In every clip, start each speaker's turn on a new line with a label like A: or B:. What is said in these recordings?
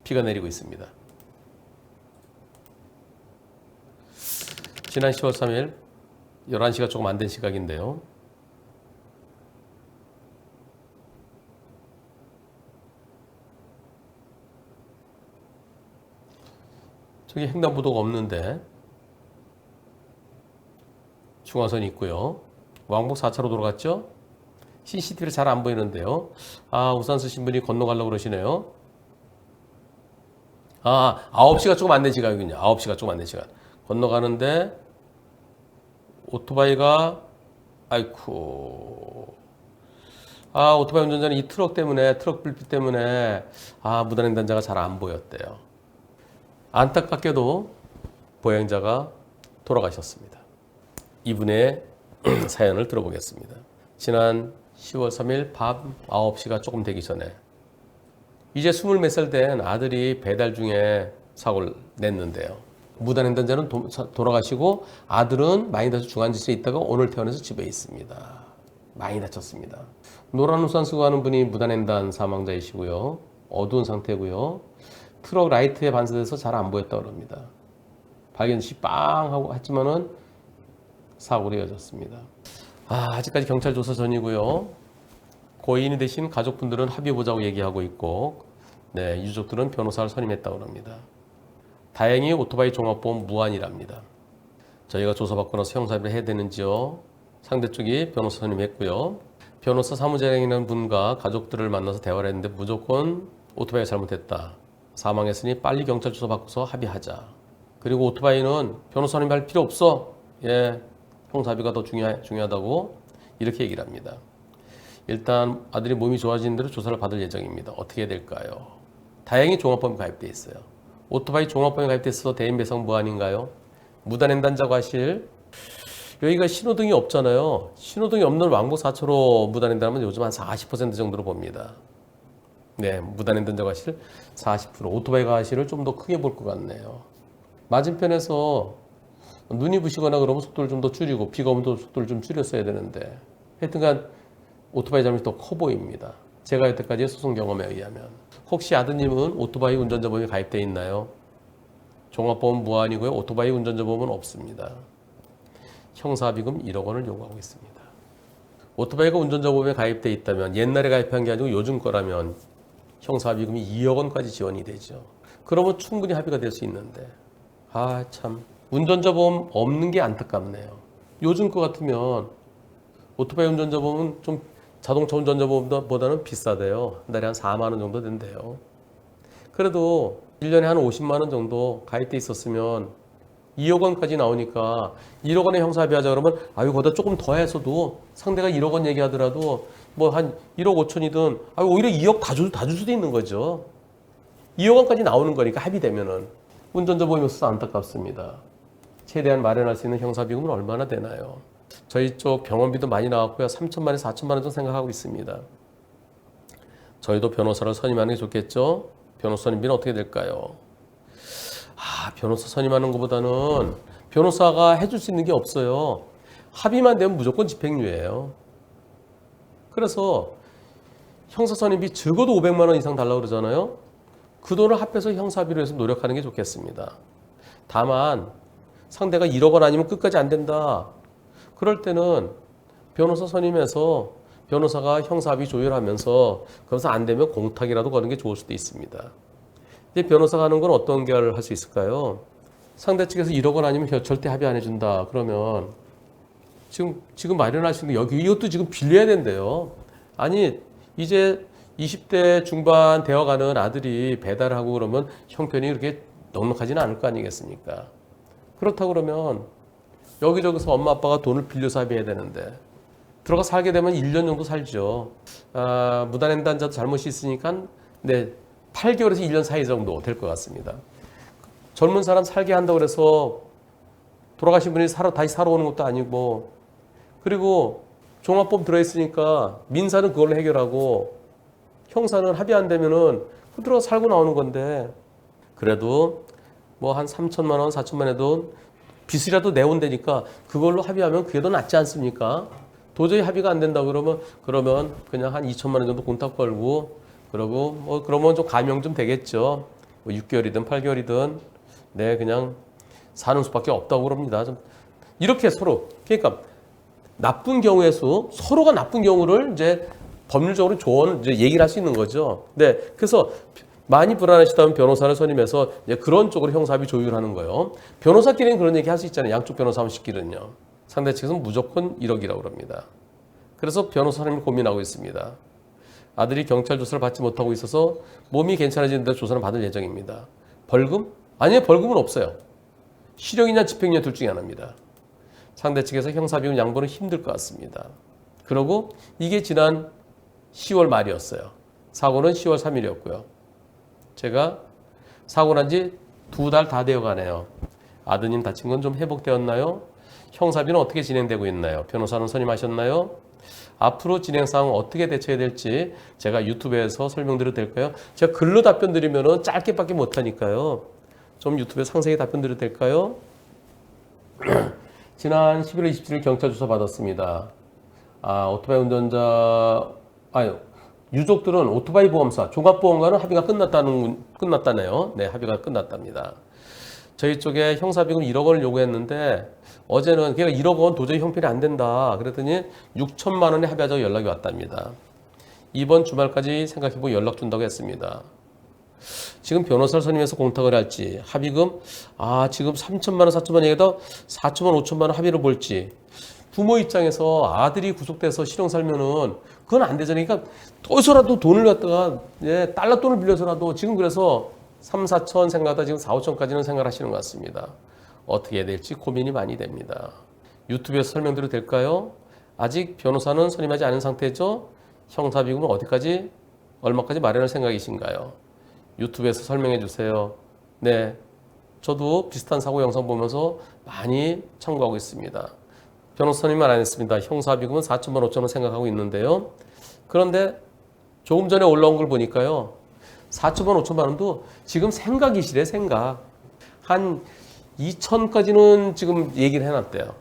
A: 비가 내리고 있습니다. 지난 10월 3일 11시가 조금 안 된 시각인데요. 저기 횡단보도가 없는데 중앙선이 있고요. 왕복 4차로 돌아갔죠? CCTV를 잘 안 보이는데요. 아, 우산 쓰신 분이 건너가려고 그러시네요. 아, 9시가 조금 안 된 시각이군요. 9시가 조금 안 된 시각. 건너가는데 오토바이가 아이쿠. 아, 오토바이 운전자는 이 트럭 불빛 때문에 무단횡단자가 잘 안 보였대요. 안타깝게도 보행자가 돌아가셨습니다. 이분의 사연을 들어보겠습니다. 지난 10월 3일 밤 9시가 조금 되기 전에 이제 20몇 살 된 아들이 배달 중에 사고를 냈는데요. 무단횡단자는 돌아가시고 아들은 많이 다쳐 중환자실에 있다가 오늘 퇴원해서 집에 있습니다. 많이 다쳤습니다. 노란 우산 쓰고 가는 분이 무단횡단 사망자이시고요. 어두운 상태고요. 트럭 라이트에 반사돼서 잘 안 보였다고 합니다. 발견 시 빵 하고 했지만은 사고로 이어졌습니다. 아직까지 경찰 조사 전이고요. 고인이 되신 가족분들은 합의해보자고 얘기하고 있고, 네, 유족들은 변호사를 선임했다고 합니다. 다행히 오토바이 종합보험 무한이랍니다. 저희가 조사받고 나서 형사합의를 해야 되는지요? 상대 쪽이 변호사 선임했고요. 변호사 사무장이라는 분과 가족들을 만나서 대화를 했는데 무조건 오토바이가 잘못했다. 사망했으니 빨리 경찰 조사 받고서 합의하자. 그리고 오토바이는 변호사 선임할 필요 없어. 예, 형사합의가 더 중요하다고 이렇게 얘기를 합니다. 일단 아들이 몸이 좋아지는 대로 조사를 받을 예정입니다. 어떻게 해야 될까요? 다행히 종합보험이 가입돼 있어요. 오토바이 종합보험이 가입돼 있어서 대인 배상 무한인가요? 무단횡단자 과실. 여기가 신호등이 없잖아요. 신호등이 없는 왕복 4차로 무단횡단하면 요즘 한 40% 정도로 봅니다. 네, 무단횡단자 과실 40%. 오토바이 과실을 좀 더 크게 볼 것 같네요. 맞은편에서 눈이 부시거나 그러면 속도를 좀 더 줄이고 비가 오면 또 속도를 좀 줄였어야 되는데 하여튼간 오토바이 잘못이 더 커 보입니다. 제가 여태까지의 소송 경험에 의하면. 혹시 아드님은 오토바이 운전자 보험이 가입되어 있나요? 종합보험 무한이고요. 오토바이 운전자 보험은 없습니다. 형사합의금 1억 원을 요구하고 있습니다. 오토바이가 운전자 보험에 가입되어 있다면 옛날에 가입한 게 아니고 요즘 거라면 형사합의금이 2억 원까지 지원이 되죠. 그러면 충분히 합의가 될 수 있는데 참 운전자 보험 없는 게 안타깝네요. 요즘 거 같으면 오토바이 운전자 보험은 좀 자동차 운전자 보험보다는 비싸대요. 한 달에 한 4만 원 정도 된대요. 그래도 1년에 한 50만 원 정도 가입돼 있었으면 2억 원까지 나오니까 1억 원에 형사합의하자 그러면 그거보다 조금 더 해서도 상대가 1억 원 얘기하더라도 뭐 한 1억 5천이든 오히려 2억 다 줄 수도 있는 거죠. 2억 원까지 나오는 거니까 합의되면은 운전자 보험이 없어서 안타깝습니다. 최대한 마련할 수 있는 형사비용은 얼마나 되나요? 저희 쪽 병원비도 많이 나왔고요. 3천만 원에서 4천만 원 정도 생각하고 있습니다. 저희도 변호사를 선임하는 게 좋겠죠? 변호사 선임비는 어떻게 될까요? 변호사 선임하는 것보다는 변호사가 해줄 수 있는 게 없어요. 합의만 되면 무조건 집행유예요. 그래서 형사 선임비 적어도 500만 원 이상 달라고 그러잖아요. 그 돈을 합해서 형사비로 해서 노력하는 게 좋겠습니다. 다만 상대가 1억 원 아니면 끝까지 안 된다. 그럴 때는 변호사 선임해서 변호사가 형사합의 조율하면서 그래서 안 되면 공탁이라도 거는 게 좋을 수도 있습니다. 이제 변호사가 하는 건 어떤 결을 할 수 있을까요? 상대 측에서 1억 원 아니면 절대 합의 안 해준다. 그러면 지금 마련할 수 있는 이것도 지금 빌려야 된대요. 아니 이제 20대 중반 되어가는 아들이 배달을 하고 그러면 형편이 그렇게 넉넉하지는 않을 거 아니겠습니까? 그렇다고 그러면 여기저기서 엄마 아빠가 돈을 빌려서 합의해야 되는데 들어가 살게 되면 1년 정도 살죠. 무단횡단자도 잘못이 있으니까 8개월에서 1년 사이 정도 될 것 같습니다. 젊은 사람 살게 한다고 해서 돌아가신 분이 다시 살아오는 것도 아니고 그리고 종합보험 들어있으니까 민사는 그걸로 해결하고 형사는 합의 안 되면은 들어가 살고 나오는 건데 그래도 뭐 한 3천만 원, 4천만 원에도 빚이라도 내온다니까 그걸로 합의하면 그게 더 낫지 않습니까? 도저히 합의가 안 된다 그러면 그냥 한 2천만 원 정도 공탁 걸고 그러고 그러면 좀 감형 좀 되겠죠. 뭐 6개월이든 8개월이든 네 그냥 사는 수밖에 없다고 그럽니다. 좀 이렇게 서로 그러니까 나쁜 경우의 수 서로가 나쁜 경우를 이제 법률적으로 조언 이제 얘기를 할 수 있는 거죠. 네, 그래서 많이 불안하시다면 변호사를 선임해서 이제 그런 쪽으로 형사합의 조율하는 거예요. 변호사끼리는 그런 얘기 할 수 있잖아요. 양쪽 변호사 한씩끼리는요. 상대 측에서는 무조건 1억이라고 그럽니다. 그래서 변호사 선임을 고민하고 있습니다. 아들이 경찰 조사를 받지 못하고 있어서 몸이 괜찮아지는데 조사를 받을 예정입니다. 벌금? 아니요, 벌금은 없어요. 실형이냐 집행유예 둘 중에 하나입니다. 상대 측에서 형사비용 양보는 힘들 것 같습니다. 그러고 이게 지난 10월 말이었어요. 사고는 10월 3일이었고요. 제가 사고 난 지 2달 다 되어 가네요. 아드님 다친 건 좀 회복되었나요? 형사비는 어떻게 진행되고 있나요? 변호사는 선임하셨나요? 앞으로 진행 상황 어떻게 대처해야 될지 제가 유튜브에서 설명드려도 될까요? 제가 글로 답변 드리면 짧게밖에 못하니까요. 좀 유튜브에 상세히 답변 드려도 될까요? 지난 11월 27일 경찰 조사 받았습니다. 오토바이 운전자, 유족들은 오토바이 보험사, 종합보험과는 합의가 끝났다네요. 네, 합의가 끝났답니다. 저희 쪽에 형사비금 1억 원을 요구했는데 어제는 걔가 1억 원 도저히 형편이 안 된다. 그랬더니 6천만 원에 합의하자고 연락이 왔답니다. 이번 주말까지 생각해보고 연락 준다고 했습니다. 지금 변호사를 선임해서 공탁을 할지 합의금 지금 3천만 원 4천만 원 얘기해도 4천만 5천만 원 합의를 볼지 부모 입장에서 아들이 구속돼서 실형 살면은 그건 안 되잖아요. 그러니까 어디서라도 돈을 갖다가 달러 돈을 빌려서라도 지금 그래서 3, 4천 생각하다 지금 4, 5천까지는 생각하시는 것 같습니다. 어떻게 해야 될지 고민이 많이 됩니다. 유튜브에서 설명드려도 될까요? 아직 변호사는 선임하지 않은 상태죠. 형사비금은 어디까지 얼마까지 마련할 생각이신가요? 유튜브에서 설명해 주세요. 네, 저도 비슷한 사고 영상 보면서 많이 참고하고 있습니다. 변호사 선임만 안 했습니다. 형사비금은 4천만 5천원 생각하고 있는데요. 그런데 조금 전에 올라온 걸 보니까요. 4천만 5천만 원도 지금 생각이시래 생각. 한 2천까지는 지금 얘기를 해놨대요.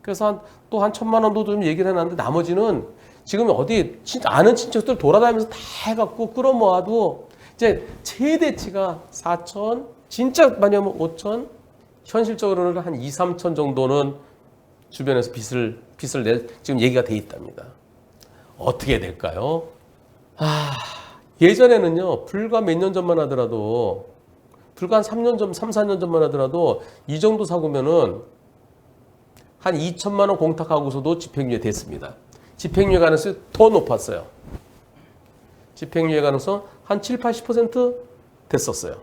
A: 그래서 또 한 1천만 원도 좀 얘기를 해놨는데 나머지는 지금 어디 진짜 아는 친척들 돌아다니면서 다 해갖고 끌어모아도 이제 최대치가 4천, 진짜 많이 하면 5천, 현실적으로는 한 2, 3천 정도는 주변에서 빚을 낼 지금 얘기가 돼 있답니다. 어떻게 해야 될까요? 예전에는요, 불과 몇 년 전만 하더라도, 불과 한 3년 전, 3, 4년 전만 하더라도 이 정도 사고면은 한 2천만 원 공탁하고서도 집행유예 됐습니다. 집행유예 가능성이 더 높았어요. 집행유예 가능성 한 7, 80% 됐었어요.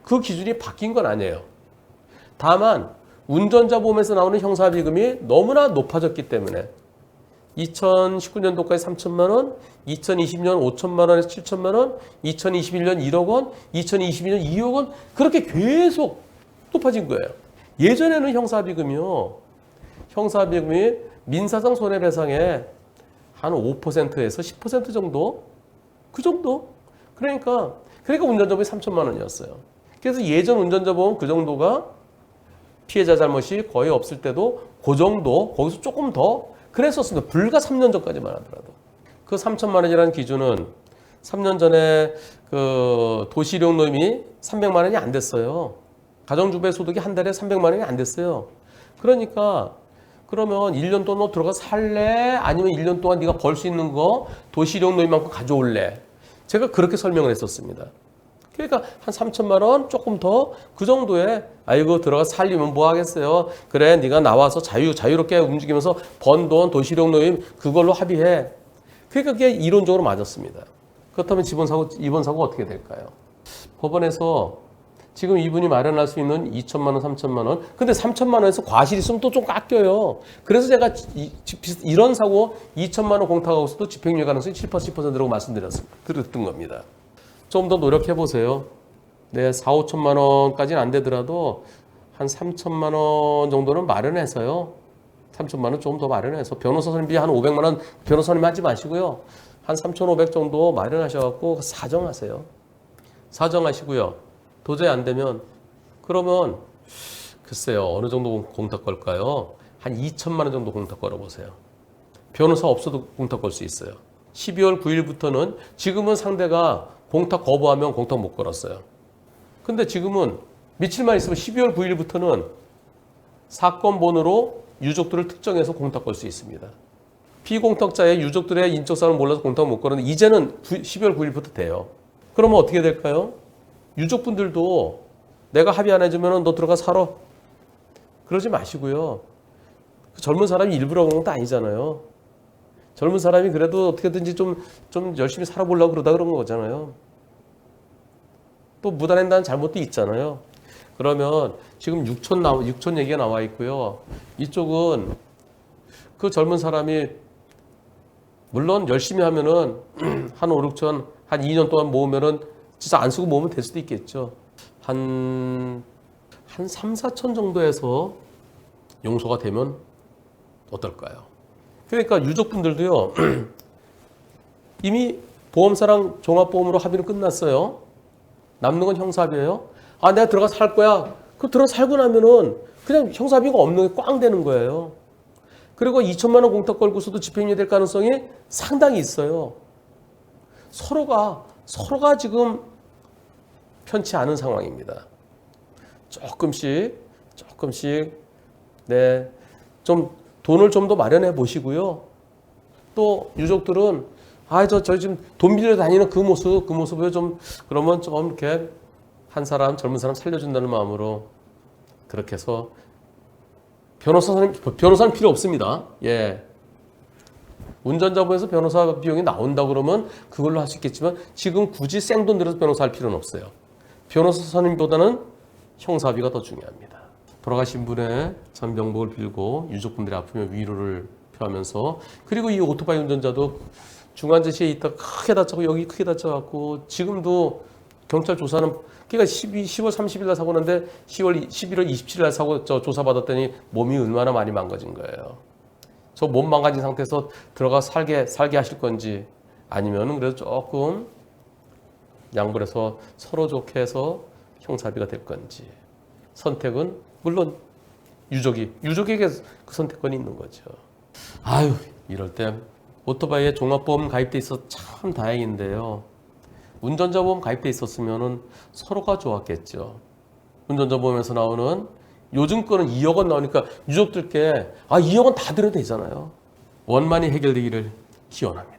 A: 그 기준이 바뀐 건 아니에요. 다만 운전자 보험에서 나오는 형사비금이 너무나 높아졌기 때문에 2019년도까지 3천만 원, 2020년 5천만 원에서 7천만 원, 2021년 1억 원, 2022년 2억 원 그렇게 계속 높아진 거예요. 예전에는 형사비금이 민사상 손해배상의 한 5%에서 10% 정도? 그 정도? 그러니까 운전자 보험이 3천만 원이었어요. 그래서 예전 운전자 보험 그 정도가 피해자 잘못이 거의 없을 때도 그 정도, 거기서 조금 더 그랬었습니다. 불과 3년 전까지만 하더라도. 그 3천만 원이라는 기준은 3년 전에 그 도시령 노임이 300만 원이 안 됐어요. 가정주부의 소득이 한 달에 300만 원이 안 됐어요. 그러니까 그러면 1년 동안 너 들어가 살래? 아니면 1년 동안 네가 벌 수 있는 거 도시령 노임만큼 가져올래? 제가 그렇게 설명을 했었습니다. 그러니까 한 3천만 원 조금 더 그 정도에 아이고 들어가 살려면 뭐 하겠어요. 그래 네가 나와서 자유롭게 움직이면서 번 돈 도시령 노임 그걸로 합의해. 그러니까 그게 이론적으로 맞았습니다. 그렇다면 이번 사고 어떻게 될까요? 법원에서 지금 이분이 마련할 수 있는 2천만 원, 3천만 원. 근데 3천만 원에서 과실이 있으면 또 좀 깎여요. 그래서 제가 이런 사고 2천만 원 공탁하고서도 집행유예 가능성이 7%, 10%라고 말씀드렸던 겁니다. 좀 더 노력해 보세요. 네, 4, 5천만 원까지는 안 되더라도 한 3천만 원 정도는 마련해서요. 3천만 원 조금 더 마련해서 변호사 선임비 한 500만 원 변호사 선임 하지 마시고요. 한 3,500 정도 마련하셔갖고 사정하세요. 사정하시고요. 도저히 안 되면 그러면 글쎄요. 어느 정도 공탁 걸까요? 한 2천만 원 정도 공탁 걸어보세요. 변호사 없어도 공탁 걸 수 있어요. 12월 9일부터는 지금은 상대가 공탁 거부하면 공탁 못 걸었어요. 근데 지금은 며칠만 있으면 12월 9일부터는 사건 번호로 유족들을 특정해서 공탁 걸 수 있습니다. 피공탁자의 유족들의 인적 사항을 몰라서 공탁 못 거는데 이제는 12월 9일부터 돼요. 그러면 어떻게 될까요? 유족분들도 내가 합의 안 해주면 너 들어가 살아. 그러지 마시고요. 그 젊은 사람이 일부러 그런 것도 아니잖아요. 젊은 사람이 그래도 어떻게든지 좀 열심히 살아보려고 그러다 그런 거잖아요. 또 무단횡단 잘못도 있잖아요. 그러면 지금 6촌 얘기가 나와 있고요. 이쪽은 그 젊은 사람이 물론 열심히 하면은 한 5, 6천, 한 2년 동안 모으면은 진짜 안 쓰고 모으면 될 수도 있겠죠. 한 3, 4천 정도에서 용서가 되면 어떨까요? 그러니까 유족분들도요. 이미 보험사랑 종합보험으로 합의는 끝났어요. 남는 건 형사비예요. 아, 내가 들어가 살 거야. 그 들어가 살고 나면은 그냥 형사비가 없는 게 꽝 되는 거예요. 그리고 2천만 원 공탁 걸고서도 집행유예 될 가능성이 상당히 있어요. 서로가 지금 편치 않은 상황입니다. 조금씩 네, 좀 돈을 좀 더 마련해 보시고요. 또 유족들은 저 지금 돈 빌려 다니는 그 모습을 좀 그러면 좀 이렇게 한 사람 젊은 사람 살려준다는 마음으로 그렇게 해서 변호사는 필요 없습니다. 예. 운전자분에서 변호사 비용이 나온다 그러면 그걸로 할 수 있겠지만 지금 굳이 생돈 들여서 변호사 할 필요는 없어요. 변호사 선임보다는 형사비가 더 중요합니다. 돌아가신 분의 전병복을 빌고 유족분들의 아픔에 위로를 표하면서 그리고 이 오토바이 운전자도 중환자실에 있다가 크게 다쳤고 여기 크게 다쳐갖고 지금도 경찰 조사는 그러니까 10월 30일 날 사고 났는데 11월 27일 날 사고 조사받았더니 몸이 얼마나 많이 망가진 거예요. 저 몸 망가진 상태에서 들어가 살게 하실 건지 아니면은 그래도 조금 양보를 해서 서로 좋게 해서 형사비가 될 건지 선택은 물론 유족에게 그 선택권이 있는 거죠. 아유, 이럴 때 오토바이에 종합보험 가입돼 있어 참 다행인데요. 운전자 보험 가입돼 있었으면은 서로가 좋았겠죠. 운전자 보험에서 나오는 요즘 거는 2억 원 나오니까 유족들께 2억 원 다 드려도 되잖아요. 원만히 해결되기를 기원합니다.